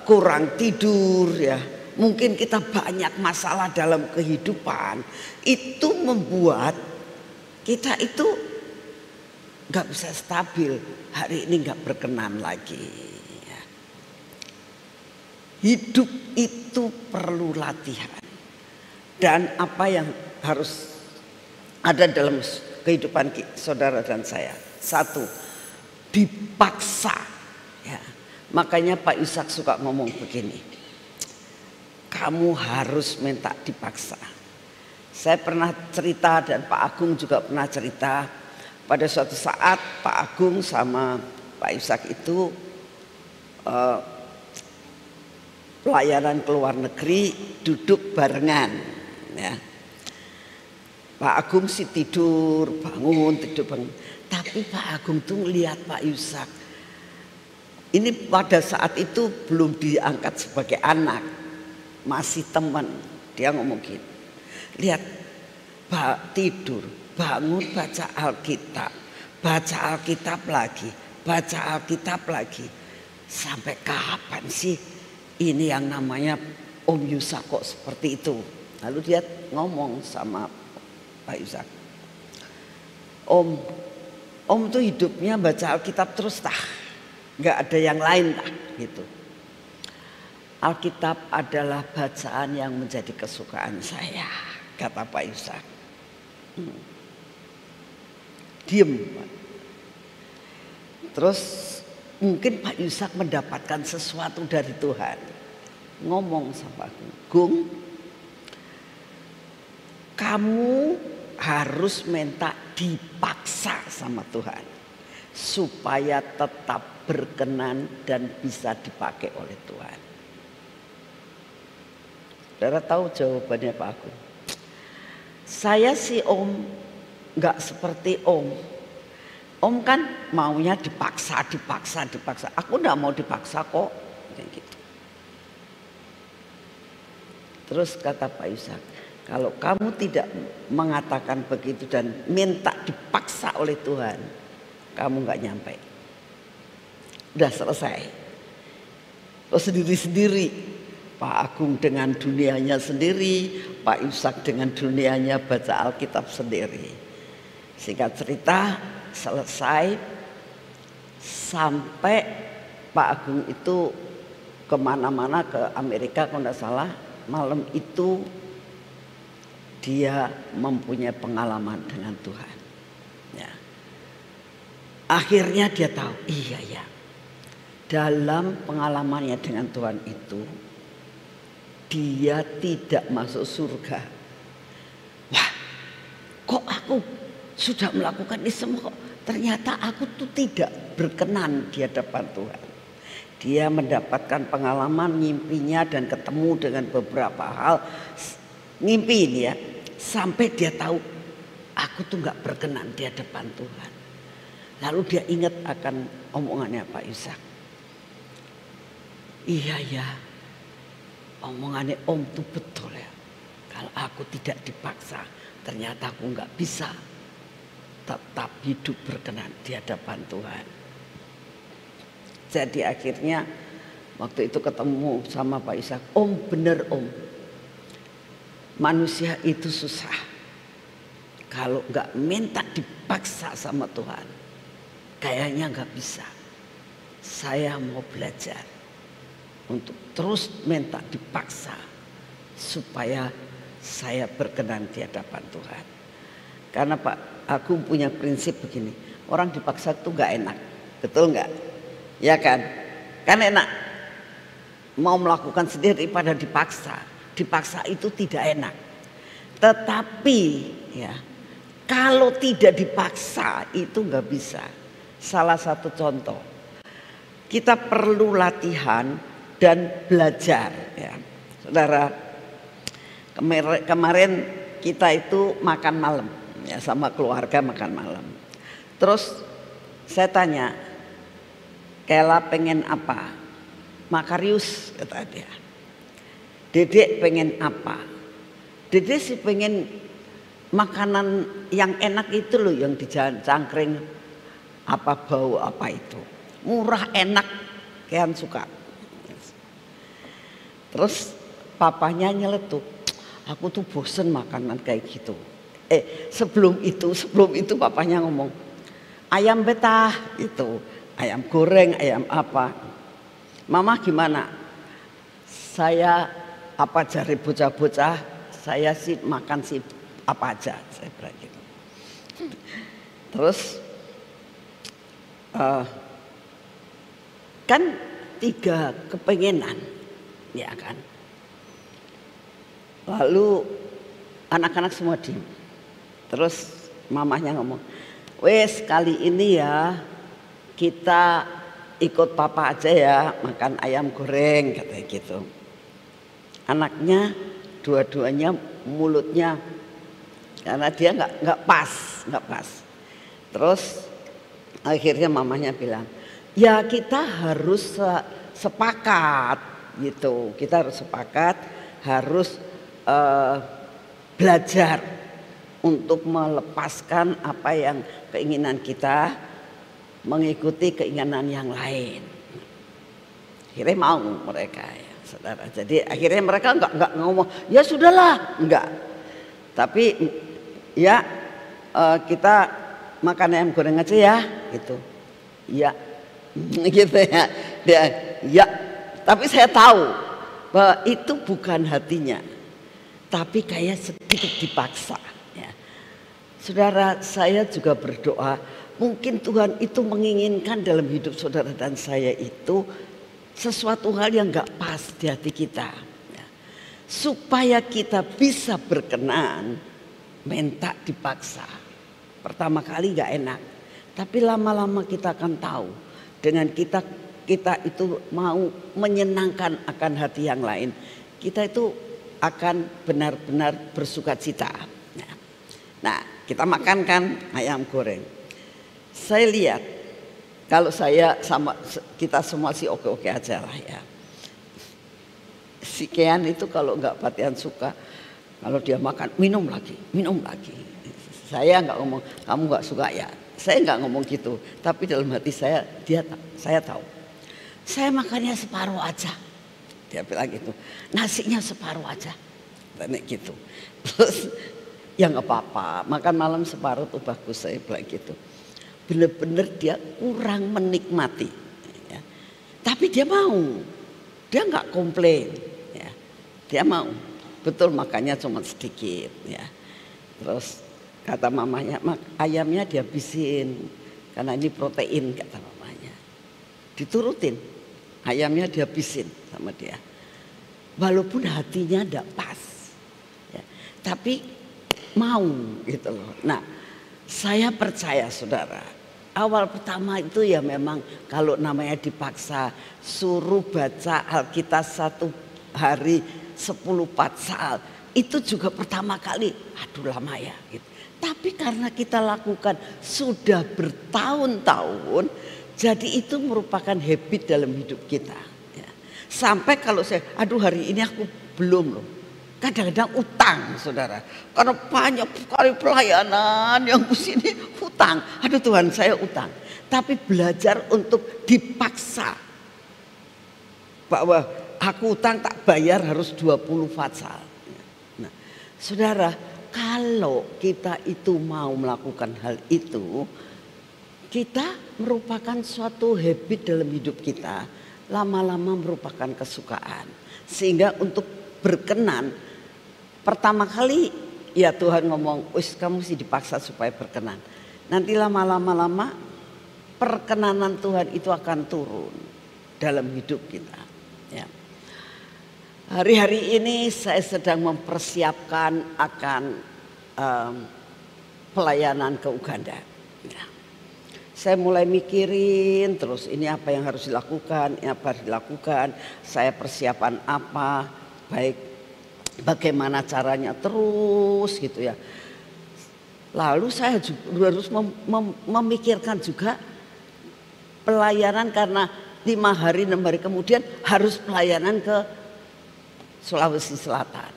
kurang tidur ya, mungkin kita banyak masalah dalam kehidupan. Itu membuat kita itu nggak bisa stabil. Hari ini nggak berkenan lagi. Ya. Hidup itu perlu latihan. Dan apa yang harus ada dalam kehidupan saudara dan saya. Satu, dipaksa. Ya. Makanya Pak Ishak suka ngomong begini. Kamu harus minta dipaksa. Saya pernah cerita dan Pak Agung juga pernah cerita. Pada suatu saat Pak Agung sama Pak Ishak itu pelayanan ke luar negeri, duduk barengan. Ya. Pak Agung sih tidur, bangun. Tapi Pak Agung tuh lihat Pak Ishak. Ini pada saat itu belum diangkat sebagai anak, masih teman. Dia ngomong gitu. Lihat, tidur, bangun baca Alkitab, baca Alkitab lagi, baca Alkitab lagi. Sampai kapan sih ini yang namanya Om Yusak kok seperti itu? Lalu dia ngomong sama Pak Yusak, Om tuh hidupnya baca Alkitab terus tah, nggak ada yang lain tah gitu. Alkitab adalah bacaan yang menjadi kesukaan saya, kata Pak Yusak. Diem. Terus mungkin Pak Yusak mendapatkan sesuatu dari Tuhan. Ngomong sama aku, Gung, kamu harus minta dipaksa sama Tuhan supaya tetap berkenan dan bisa dipakai oleh Tuhan. Saudara tahu jawabannya Pak Agung? Saya sih Om nggak seperti Om. Om kan maunya dipaksa. Aku nggak mau dipaksa kok. Kayak gitu. Terus kata Pak Yusak, kalau kamu tidak mengatakan begitu dan minta dipaksa oleh Tuhan, kamu nggak nyampe. Udah selesai. Lo sendiri-sendiri. Pak Agung dengan dunianya sendiri, Pak Yusak dengan dunianya baca Alkitab sendiri. Singkat cerita selesai sampai Pak Agung itu kemana-mana ke Amerika kalau tidak salah. Malam itu dia mempunyai pengalaman dengan Tuhan. Ya. Akhirnya dia tahu, iya ya. Dalam pengalamannya dengan Tuhan itu, dia tidak masuk surga. Wah, kok aku sudah melakukan ini semua kok ternyata aku tuh tidak berkenan di hadapan Tuhan. Dia mendapatkan pengalaman ngimpinya dan ketemu dengan beberapa hal ngimpi ini ya, sampai dia tahu aku tuh nggak berkenan di hadapan Tuhan. Lalu dia ingat akan omongannya Pak Yusak. Iya ya, omongannya Om tuh betul ya. Kalau aku tidak dipaksa, ternyata aku nggak bisa tetap hidup berkenan di hadapan Tuhan. Jadi akhirnya waktu itu ketemu sama Pak Yusak, Om bener Om, manusia itu susah. Kalau nggak minta dipaksa sama Tuhan, kayaknya nggak bisa. Saya mau belajar untuk terus minta dipaksa supaya saya berkenan di hadapan Tuhan. Karena Pak Agung punya prinsip begini, orang dipaksa itu nggak enak, betul nggak? Ya kan? Kan enak mau melakukan sendiri pada dipaksa. Dipaksa itu tidak enak. Tetapi ya, kalau tidak dipaksa itu nggak bisa. Salah satu contoh, kita perlu latihan dan belajar ya. Saudara, kemarin kita itu makan malam ya, sama keluarga makan malam. Terus saya tanya, Kela pengen apa? Makarius kata dia. Dedek pengen apa? Dedek sih pengen makanan yang enak itu loh, yang di jalan cangkring apa bau apa itu. Murah enak, Kean suka. Terus papanya nyeletuk, aku tuh bosen makanan kayak gitu. Sebelum itu papanya ngomong, ayam betah itu, ayam goreng, ayam apa. Mama gimana? Saya apa cari bocah-bocah, saya sih makan sih apa aja, saya bilang gitu. Terus kan 3 kepengenan, ya kan. Lalu anak-anak semua diem. Terus mamahnya ngomong, wes kali ini ya kita ikut papa aja ya makan ayam goreng, katanya gitu. Anaknya dua-duanya mulutnya karena dia nggak pas. Terus akhirnya mamanya bilang, ya kita harus sepakat gitu. Kita harus sepakat, harus belajar untuk melepaskan apa yang keinginan kita mengikuti keinginan yang lain. Akhirnya mau mereka ya saudara. Jadi akhirnya mereka nggak ngomong ya sudahlah, enggak. Tapi ya kita makan ayam goreng aja ya gitu. Ya gitu ya. Dia ya, tapi saya tahu bahwa itu bukan hatinya. Tapi kayak sedikit dipaksa ya. Saudara, saya juga berdoa mungkin Tuhan itu menginginkan dalam hidup saudara dan saya itu sesuatu hal yang gak pas di hati kita ya. Supaya kita bisa berkenan, minta dipaksa. Pertama kali gak enak, tapi lama-lama kita akan tahu dengan kita itu mau menyenangkan akan hati yang lain, kita itu akan benar-benar bersuka cita. Nah, kita makan kan ayam goreng. Saya lihat kalau saya sama kita semua sih oke-oke aja lah ya. Si Kean itu kalau nggak Batian suka, kalau dia makan minum lagi. Saya nggak ngomong kamu nggak suka ya. Saya nggak ngomong gitu. Tapi dalam hati saya saya tahu. Saya makannya separuh aja. Dia bilang gitu. Nasinya separuh aja. Banyak gitu. Terus ya nggak apa-apa. Makan malam separuh tuh bagus, saya bilang gitu. Bener-bener dia kurang menikmati ya. Tapi dia mau, dia nggak komplain ya. Dia mau, betul makannya cuma sedikit ya. Terus kata mamanya, ayamnya dihabisin karena ini protein, kata mamanya. Diturutin, ayamnya dihabisin sama dia. Walaupun hatinya tidak pas ya. Tapi mau gitu loh. Nah, saya percaya saudara, awal pertama itu ya memang kalau namanya dipaksa suruh baca Alkitab 1 hari 10 pasal, itu juga pertama kali aduh lama ya gitu. Tapi karena kita lakukan sudah bertahun-tahun, jadi itu merupakan habit dalam hidup kita ya. Sampai kalau saya aduh hari ini aku belum loh. Kadang-kadang utang saudara, karena banyak sekali pelayanan yang kesini utang. Aduh Tuhan saya utang. Tapi belajar untuk dipaksa bahwa aku utang tak bayar harus 20 pasal. Nah, saudara, kalau kita itu mau melakukan hal itu, kita merupakan suatu habit dalam hidup kita. Lama-lama merupakan kesukaan. Sehingga untuk berkenan, pertama kali ya Tuhan ngomong, wis kamu mesti dipaksa supaya berkenan. Nanti lama-lama perkenanan Tuhan itu akan turun dalam hidup kita. Ya. Hari-hari ini saya sedang mempersiapkan akan pelayanan ke Uganda. Ya. Saya mulai mikirin terus ini apa yang harus dilakukan, ini apa harus dilakukan. Saya persiapan apa, baik bagaimana caranya terus gitu ya. Lalu saya juga harus memikirkan juga pelayanan karena 5 hari 6 hari kemudian harus pelayanan ke Sulawesi Selatan.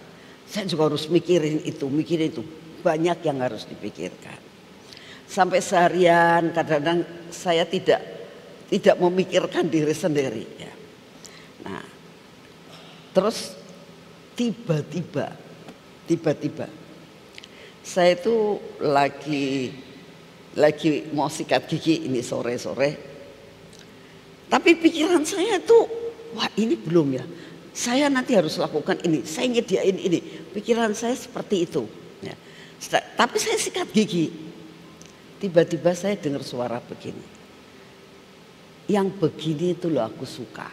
Saya juga harus mikirin itu. Banyak yang harus dipikirkan. Sampai seharian kadang-kadang saya tidak memikirkan diri sendiri ya. Nah, terus tiba-tiba saya itu lagi mau sikat gigi ini sore-sore. Tapi pikiran saya itu wah ini belum ya. Saya nanti harus lakukan ini, saya nyediain ini. Pikiran saya seperti itu ya. Tapi saya sikat gigi. Tiba-tiba saya dengar suara begini. Yang begini itu loh aku suka.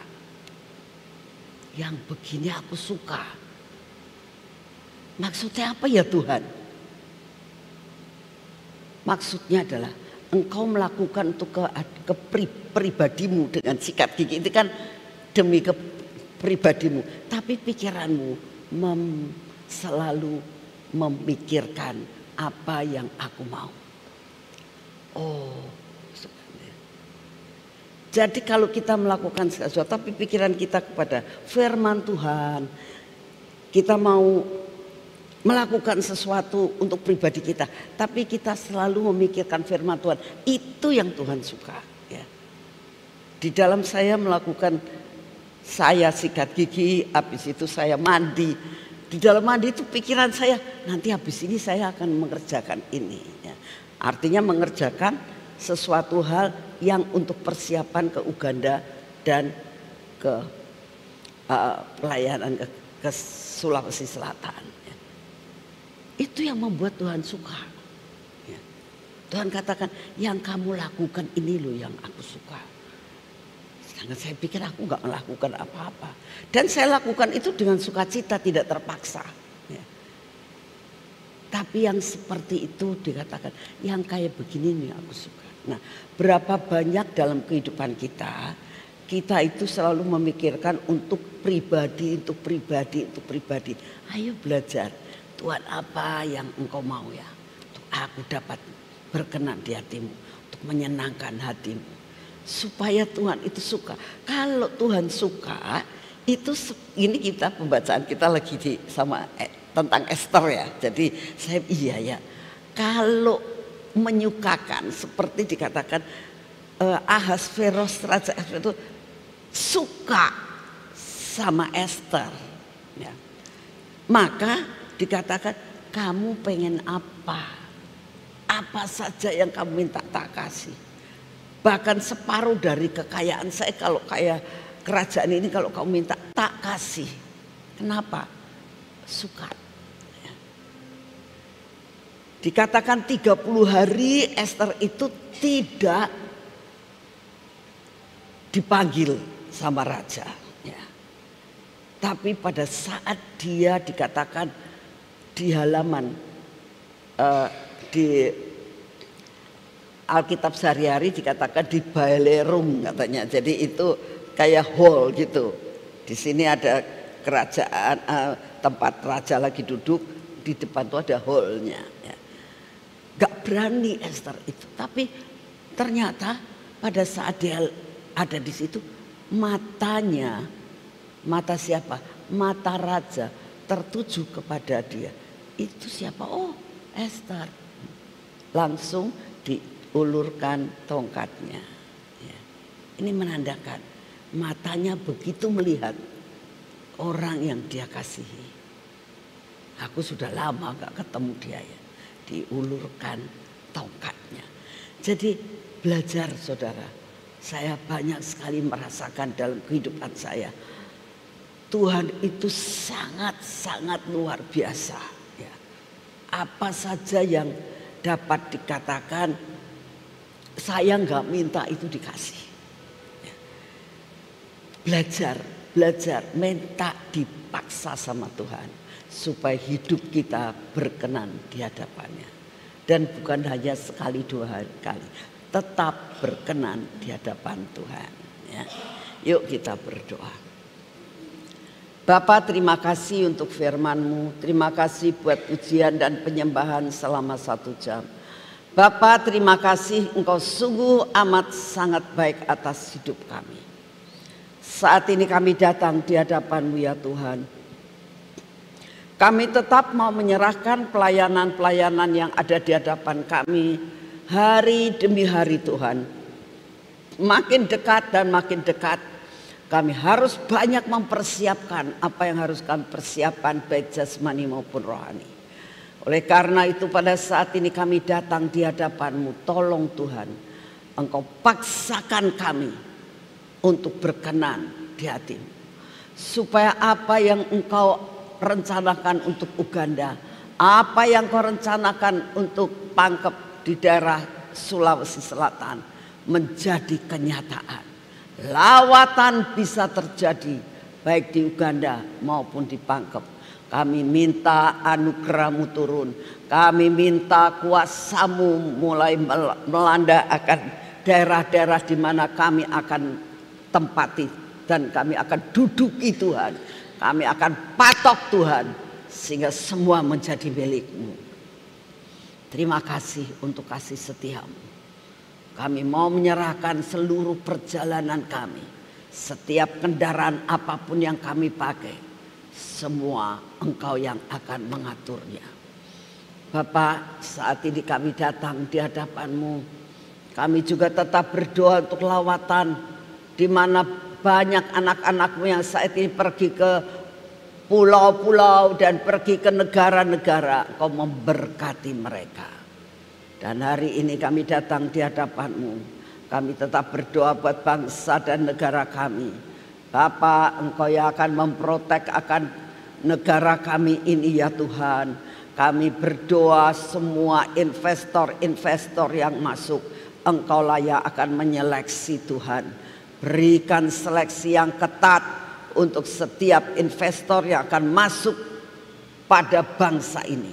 Yang begini aku suka. Maksudnya apa ya Tuhan? Maksudnya adalah engkau melakukan untuk ke pribadimu dengan sikat gigi itu kan demi ke pribadimu. Tapi pikiranmu selalu memikirkan apa yang aku mau. Oh, jadi kalau kita melakukan sesuatu tapi pikiran kita kepada firman Tuhan, kita mau melakukan sesuatu untuk pribadi kita, tapi kita selalu memikirkan firman Tuhan. Itu yang Tuhan suka. Ya. Di dalam saya melakukan, saya sikat gigi, habis itu saya mandi. Di dalam mandi itu pikiran saya, nanti habis ini saya akan mengerjakan ini. Ya. Artinya mengerjakan sesuatu hal yang untuk persiapan ke Uganda dan ke pelayanan ke Sulawesi Selatan. Ya. Itu yang membuat Tuhan suka. Ya. Tuhan katakan, yang kamu lakukan ini loh yang aku suka. Sedangkan saya pikir aku gak melakukan apa-apa. Dan saya lakukan itu dengan sukacita, tidak terpaksa. Ya. Tapi yang seperti itu dikatakan, yang kayak begini nih aku suka. Nah, berapa banyak dalam kehidupan kita, kita itu selalu memikirkan untuk pribadi, untuk pribadi, untuk pribadi. Ayo belajar, Tuhan apa yang engkau mau ya? Untuk aku dapat berkenan di hatimu, untuk menyenangkan hatimu. Supaya Tuhan itu suka. Kalau Tuhan suka, itu ini kita pembacaan kita lagi sama tentang Esther ya. Jadi saya iya ya. Kalau menyukakan seperti dikatakan Ahasveros, Raja Ahasveros itu suka sama Esther. Ya. Maka dikatakan kamu pengen apa? Apa saja yang kamu minta tak kasih. Bahkan separuh dari kekayaan saya kalau kayak kerajaan ini kalau kamu minta tak kasih. Kenapa? Suka. Ya. Dikatakan 30 hari Esther itu tidak dipanggil sama raja. Ya. Tapi pada saat dia dikatakan di halaman di Alkitab sehari-hari dikatakan di Balerum katanya. Jadi itu kayak hall gitu. Di sini ada kerajaan, tempat raja lagi duduk, di depan tuh ada hallnya. Ya. Gak berani Esther itu. Tapi ternyata pada saat dia ada di situ, matanya, mata siapa? Mata raja tertuju kepada dia. Itu siapa? Oh, Esther. Langsung diulurkan tongkatnya. Ya. Ini menandakan matanya begitu melihat orang yang dia kasihi. Aku sudah lama gak ketemu dia ya. Diulurkan tongkatnya. Jadi belajar saudara. Saya banyak sekali merasakan dalam kehidupan saya. Tuhan itu sangat-sangat luar biasa. Ya. Apa saja yang dapat dikatakan saya nggak minta itu dikasih. Ya. Belajar, minta dipaksa sama Tuhan supaya hidup kita berkenan di hadapannya. Dan bukan hanya sekali dua kali, tetap berkenan di hadapan Tuhan. Ya. Yuk kita berdoa. Bapa, terima kasih untuk firman-Mu. Terima kasih buat pujian dan penyembahan selama 1 jam. Bapa, terima kasih Engkau sungguh amat sangat baik atas hidup kami. Saat ini kami datang di hadapan-Mu ya Tuhan. Kami tetap mau menyerahkan pelayanan-pelayanan yang ada di hadapan kami hari demi hari Tuhan. Makin dekat dan makin dekat. Kami harus banyak mempersiapkan apa yang harus kami persiapkan baik jasmani maupun rohani. Oleh karena itu pada saat ini kami datang di hadapan-Mu. Tolong Tuhan, Engkau paksakan kami untuk berkenan di hati-Mu. Supaya apa yang Engkau rencanakan untuk Uganda, apa yang Engkau rencanakan untuk Pangkep di daerah Sulawesi Selatan menjadi kenyataan. Lawatan bisa terjadi baik di Uganda maupun di Pangkep. Kami minta anugerah-Mu turun. Kami minta kuasa-Mu mulai melanda akan daerah-daerah di mana kami akan tempati dan kami akan duduki Tuhan. Kami akan patok Tuhan sehingga semua menjadi milik-Mu. Terima kasih untuk kasih setia-Mu. Kami mau menyerahkan seluruh perjalanan kami. Setiap kendaraan apapun yang kami pakai. semua Engkau yang akan mengaturnya. Bapak, saat ini kami datang di hadapan-Mu. Kami juga tetap berdoa untuk lawatan di mana banyak anak-anak-Mu yang saat ini pergi ke pulau-pulau dan pergi ke negara-negara. Engkau memberkati mereka. Dan hari ini kami datang di hadapan-Mu. Kami tetap berdoa buat bangsa dan negara kami. Bapak, Engkau yang akan memprotek akan negara kami ini ya Tuhan. Kami berdoa semua investor-investor yang masuk, Engkaulah yang akan menyeleksi Tuhan. Berikan seleksi yang ketat untuk setiap investor yang akan masuk pada bangsa ini.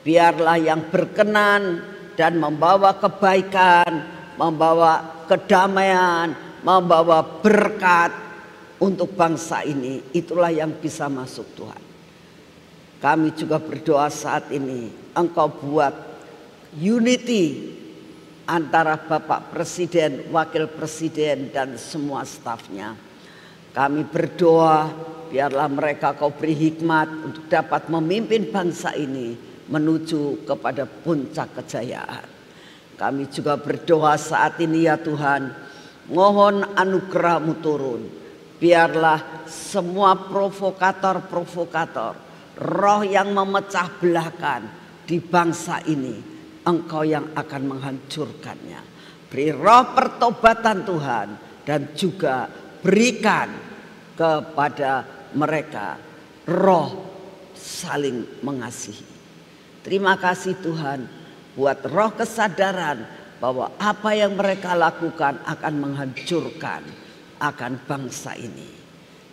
Biarlah yang berkenan dan membawa kebaikan, membawa kedamaian, membawa berkat untuk bangsa ini. Itulah yang bisa masuk Tuhan. Kami juga berdoa saat ini Engkau buat unity antara Bapak Presiden, Wakil Presiden dan semua stafnya. Kami berdoa biarlah mereka Kau beri hikmat untuk dapat memimpin bangsa ini menuju kepada puncak kejayaan. Kami juga berdoa saat ini ya Tuhan, mohon anugerah-Mu turun. Biarlah semua provokator-provokator, roh yang memecah belahkan di bangsa ini, Engkau yang akan menghancurkannya. Beri roh pertobatan Tuhan dan juga berikan kepada mereka roh saling mengasihi. Terima kasih Tuhan buat roh kesadaran bahwa apa yang mereka lakukan akan menghancurkan akan bangsa ini.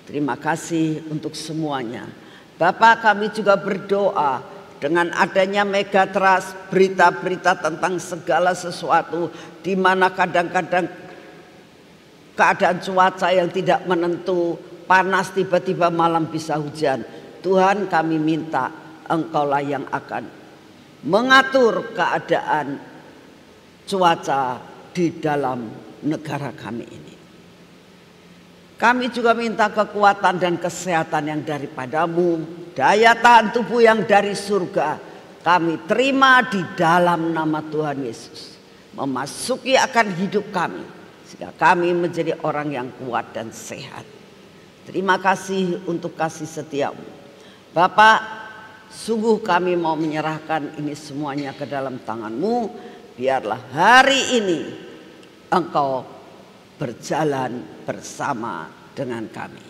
Terima kasih untuk semuanya. Bapak, kami juga berdoa dengan adanya Megatrust, berita-berita tentang segala sesuatu di mana kadang-kadang keadaan cuaca yang tidak menentu, panas tiba-tiba malam bisa hujan. Tuhan, kami minta Engkaulah yang akan mengatur keadaan cuaca di dalam negara kami ini. Kami juga minta kekuatan dan kesehatan yang daripada-Mu, daya tahan tubuh yang dari surga. Kami terima di dalam nama Tuhan Yesus. Memasuki akan hidup kami, sehingga kami menjadi orang yang kuat dan sehat. Terima kasih untuk kasih setia-Mu. Bapak, sungguh kami mau menyerahkan ini semuanya ke dalam tangan-Mu. Biarlah hari ini Engkau berjalan bersama dengan kami.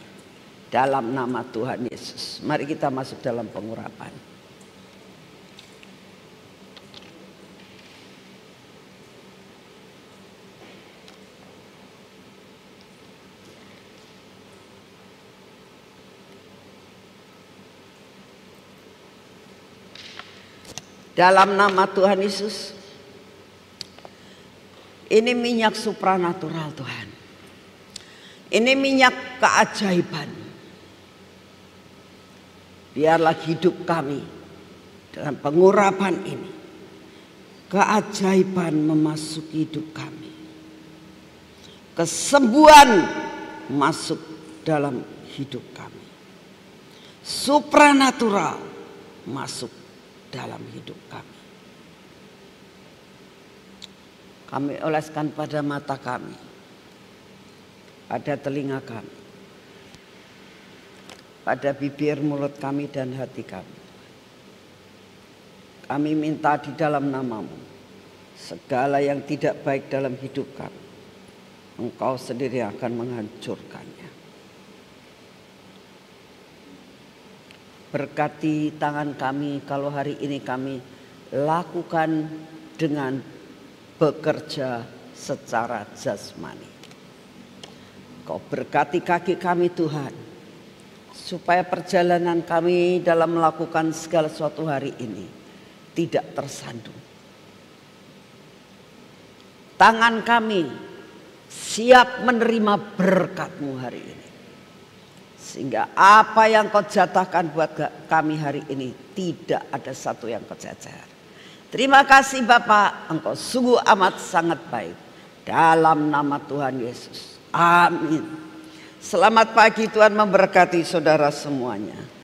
Dalam nama Tuhan Yesus. Mari kita masuk dalam pengurapan. Dalam nama Tuhan Yesus. Ini minyak supranatural Tuhan. Ini minyak keajaiban. Biarlah hidup kami dalam pengurapan ini. Keajaiban memasuki hidup kami. Kesembuhan masuk dalam hidup kami. Supranatural masuk dalam hidup kami. Kami oleskan pada mata kami, pada telinga kami, pada bibir, mulut kami dan hati kami. Kami minta di dalam nama-Mu, segala yang tidak baik dalam hidup kami, Engkau sendiri akan menghancurkannya. Berkati tangan kami kalau hari ini kami lakukan dengan bekerja secara jasmani. Kau berkati kaki kami Tuhan, supaya perjalanan kami dalam melakukan segala sesuatu hari ini tidak tersandung. Tangan kami siap menerima berkat-Mu hari ini. Sehingga apa yang Kau jatahkan buat kami hari ini tidak ada satu yang kececer. Terima kasih Bapak, Engkau sungguh amat sangat baik. Dalam nama Tuhan Yesus. Amin. Selamat pagi, Tuhan memberkati saudara semuanya.